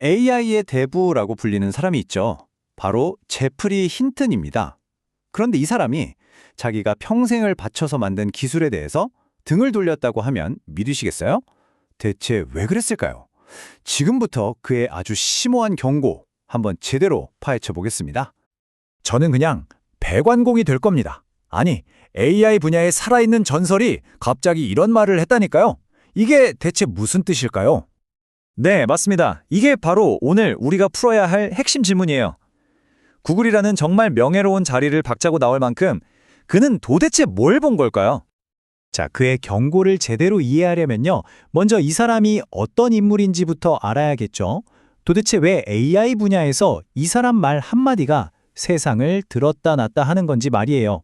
AI의 대부라고 불리는 사람이 있죠. 바로 제프리 힌튼입니다. 그런데 이 사람이 자기가 평생을 바쳐서 만든 기술에 대해서 등을 돌렸다고 하면 믿으시겠어요? 대체 왜 그랬을까요? 지금부터 그의 아주 심오한 경고 한번 제대로 파헤쳐 보겠습니다. 저는 그냥 배관공이 될 겁니다. 아니, AI 분야에 살아있는 전설이 갑자기 이런 말을 했다니까요. 이게 대체 무슨 뜻일까요? 네, 맞습니다. 이게 바로 오늘 우리가 풀어야 할 핵심 질문이에요. 구글이라는 정말 명예로운 자리를 박차고 나올 만큼 그는 도대체 뭘 본 걸까요? 자, 그의 경고를 제대로 이해하려면요. 먼저 이 사람이 어떤 인물인지부터 알아야겠죠. 도대체 왜 AI 분야에서 이 사람 말 한마디가 세상을 들었다 놨다 하는 건지 말이에요.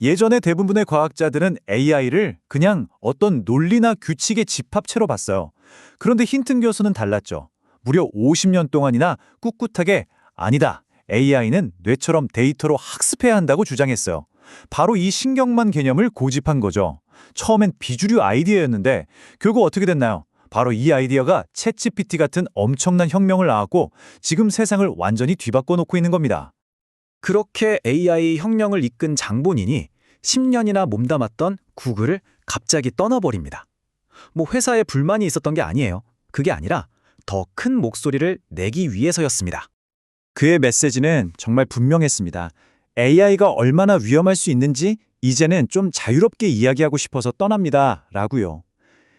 예전에 대부분의 과학자들은 AI를 그냥 어떤 논리나 규칙의 집합체로 봤어요. 그런데 힌튼 교수는 달랐죠. 무려 50년 동안이나 꿋꿋하게 아니다. AI는 뇌처럼 데이터로 학습해야 한다고 주장했어요. 바로 이 신경만 개념을 고집한 거죠. 처음엔 비주류 아이디어였는데 결국 어떻게 됐나요? 바로 이 아이디어가 챗GPT 같은 엄청난 혁명을 낳았고 지금 세상을 완전히 뒤바꿔 놓고 있는 겁니다. 그렇게 AI 혁명을 이끈 장본인이 10년이나 몸담았던 구글을 갑자기 떠나버립니다. 뭐 회사에 불만이 있었던 게 아니에요. 그게 아니라 더 큰 목소리를 내기 위해서였습니다. 그의 메시지는 정말 분명했습니다. AI가 얼마나 위험할 수 있는지 이제는 좀 자유롭게 이야기하고 싶어서 떠납니다. 라고요.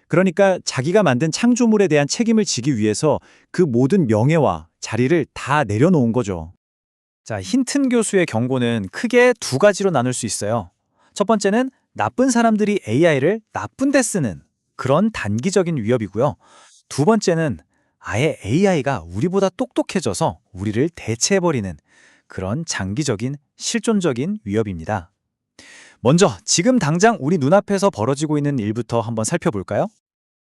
그러니까 자기가 만든 창조물에 대한 책임을 지기 위해서 그 모든 명예와 자리를 다 내려놓은 거죠. 자, 힌튼 교수의 경고는 크게 두 가지로 나눌 수 있어요. 첫 번째는 나쁜 사람들이 AI를 나쁜 데 쓰는 그런 단기적인 위협이고요. 두 번째는 아예 AI가 우리보다 똑똑해져서 우리를 대체해버리는 그런 장기적인 실존적인 위협입니다. 먼저 지금 당장 우리 눈앞에서 벌어지고 있는 일부터 한번 살펴볼까요?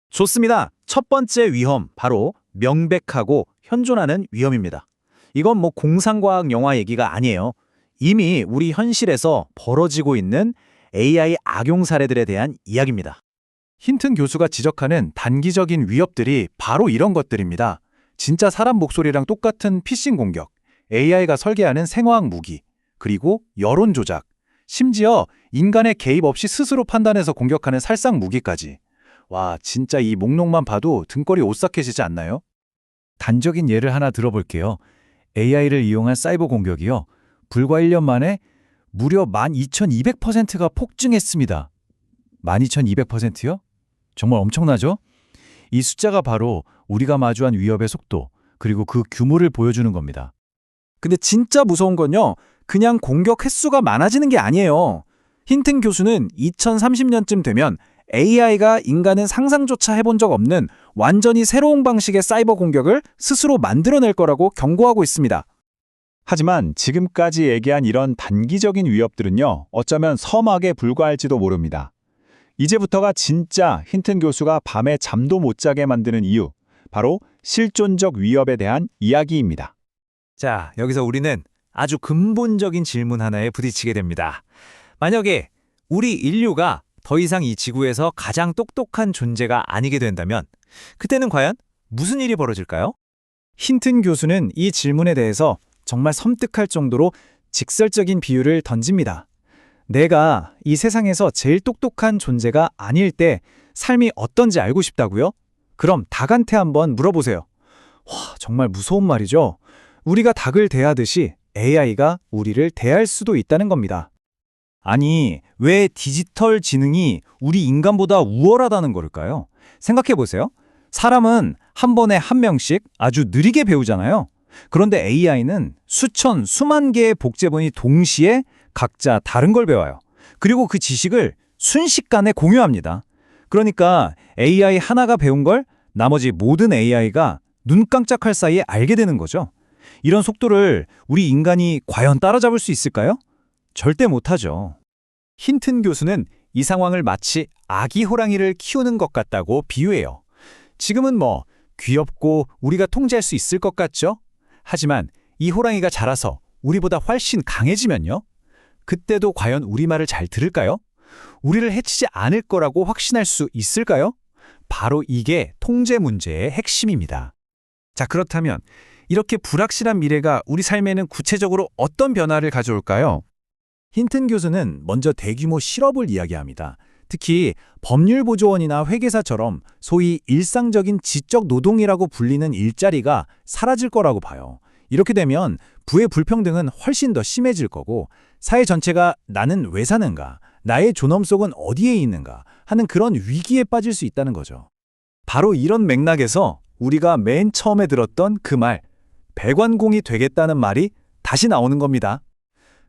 좋습니다. 첫 번째 위험, 바로 명백하고 현존하는 위험입니다. 이건 뭐 공상과학 영화 얘기가 아니에요. 이미 우리 현실에서 벌어지고 있는 AI 악용 사례들에 대한 이야기입니다. 힌튼 교수가 지적하는 단기적인 위협들이 바로 이런 것들입니다. 진짜 사람 목소리랑 똑같은 피싱 공격, AI가 설계하는 생화학 무기, 그리고 여론 조작, 심지어 인간의 개입 없이 스스로 판단해서 공격하는 살상 무기까지. 와, 진짜 이 목록만 봐도 등골이 오싹해지지 않나요? 단적인 예를 하나 들어볼게요. AI를 이용한 사이버 공격이요. 불과 1년 만에 무려 12,200%가 폭증했습니다. 12,200%요? 정말 엄청나죠? 이 숫자가 바로 우리가 마주한 위협의 속도, 그리고 그 규모를 보여주는 겁니다. 근데 진짜 무서운 건요, 그냥 공격 횟수가 많아지는 게 아니에요. 힌튼 교수는 2030년쯤 되면 AI가 인간은 상상조차 해본 적 없는 완전히 새로운 방식의 사이버 공격을 스스로 만들어낼 거라고 경고하고 있습니다. 하지만 지금까지 얘기한 이런 단기적인 위협들은요, 어쩌면 서막에 불과할지도 모릅니다. 이제부터가 진짜 힌튼 교수가 밤에 잠도 못 자게 만드는 이유, 바로 실존적 위협에 대한 이야기입니다. 자, 여기서 우리는 아주 근본적인 질문 하나에 부딪히게 됩니다. 만약에 우리 인류가 더 이상 이 지구에서 가장 똑똑한 존재가 아니게 된다면 그때는 과연 무슨 일이 벌어질까요? 힌튼 교수는 이 질문에 대해서 정말 섬뜩할 정도로 직설적인 비유를 던집니다. 내가 이 세상에서 제일 똑똑한 존재가 아닐 때 삶이 어떤지 알고 싶다고요? 그럼 닭한테 한번 물어보세요. 와, 정말 무서운 말이죠. 우리가 닭을 대하듯이 AI가 우리를 대할 수도 있다는 겁니다. 아니, 왜 디지털 지능이 우리 인간보다 우월하다는 걸까요? 생각해보세요. 사람은 한 번에 한 명씩 아주 느리게 배우잖아요. 그런데 AI는 수천, 수만 개의 복제본이 동시에 각자 다른 걸 배워요. 그리고 그 지식을 순식간에 공유합니다. 그러니까 AI 하나가 배운 걸 나머지 모든 AI가 눈 깜짝할 사이에 알게 되는 거죠. 이런 속도를 우리 인간이 과연 따라잡을 수 있을까요? 절대 못하죠. 힌튼 교수는 이 상황을 마치 아기 호랑이를 키우는 것 같다고 비유해요. 지금은 뭐 귀엽고 우리가 통제할 수 있을 것 같죠? 하지만 이 호랑이가 자라서 우리보다 훨씬 강해지면요? 그때도 과연 우리 말을 잘 들을까요? 우리를 해치지 않을 거라고 확신할 수 있을까요? 바로 이게 통제 문제의 핵심입니다. 자, 그렇다면 이렇게 불확실한 미래가 우리 삶에는 구체적으로 어떤 변화를 가져올까요? 힌튼 교수는 먼저 대규모 실업을 이야기합니다. 특히 법률보조원이나 회계사처럼 소위 일상적인 지적 노동이라고 불리는 일자리가 사라질 거라고 봐요. 이렇게 되면 부의 불평등은 훨씬 더 심해질 거고 사회 전체가 나는 왜 사는가, 나의 존엄성은 어디에 있는가 하는 그런 위기에 빠질 수 있다는 거죠. 바로 이런 맥락에서 우리가 맨 처음에 들었던 그 말, 백완공이 되겠다는 말이 다시 나오는 겁니다.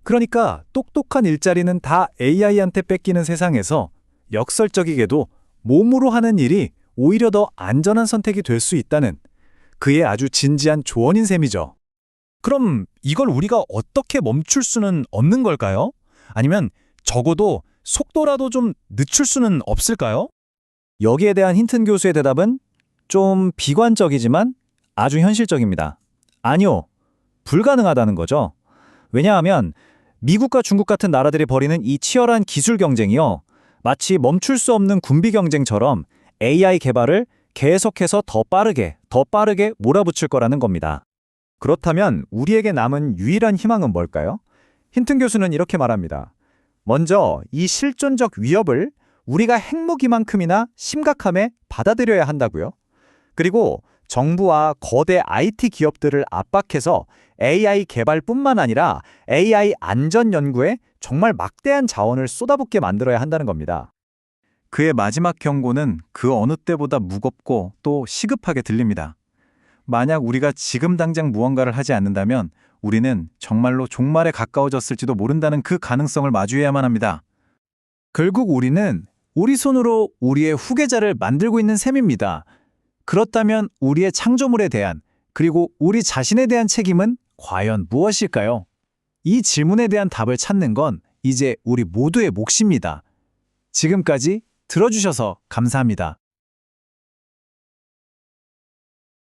그러니까 똑똑한 일자리는 다 AI한테 뺏기는 세상에서 역설적이게도 몸으로 하는 일이 오히려 더 안전한 선택이 될 수 있다는 그의 아주 진지한 조언인 셈이죠. 그럼 이걸 우리가 어떻게 멈출 수는 없는 걸까요? 아니면 적어도 속도라도 좀 늦출 수는 없을까요? 여기에 대한 힌튼 교수의 대답은 좀 비관적이지만 아주 현실적입니다. 아니요, 불가능하다는 거죠. 왜냐하면 미국과 중국 같은 나라들이 벌이는 이 치열한 기술 경쟁이요, 마치 멈출 수 없는 군비 경쟁처럼 AI 개발을 계속해서 더 빠르게 몰아붙일 거라는 겁니다. 그렇다면 우리에게 남은 유일한 희망은 뭘까요? 힌튼 교수는 이렇게 말합니다. 먼저 이 실존적 위협을 우리가 핵무기만큼이나 심각함에 받아들여야 한다고요. 그리고 정부와 거대 IT 기업들을 압박해서 AI 개발뿐만 아니라 AI 안전 연구에 정말 막대한 자원을 쏟아붓게 만들어야 한다는 겁니다. 그의 마지막 경고는 그 어느 때보다 무겁고 또 시급하게 들립니다. 만약 우리가 지금 당장 무언가를 하지 않는다면 우리는 정말로 종말에 가까워졌을지도 모른다는 그 가능성을 마주해야만 합니다. 결국 우리는 우리 손으로 우리의 후계자를 만들고 있는 셈입니다. 그렇다면 우리의 창조물에 대한 그리고 우리 자신에 대한 책임은 과연 무엇일까요? 이 질문에 대한 답을 찾는 건 이제 우리 모두의 몫입니다. 지금까지 들어주셔서 감사합니다.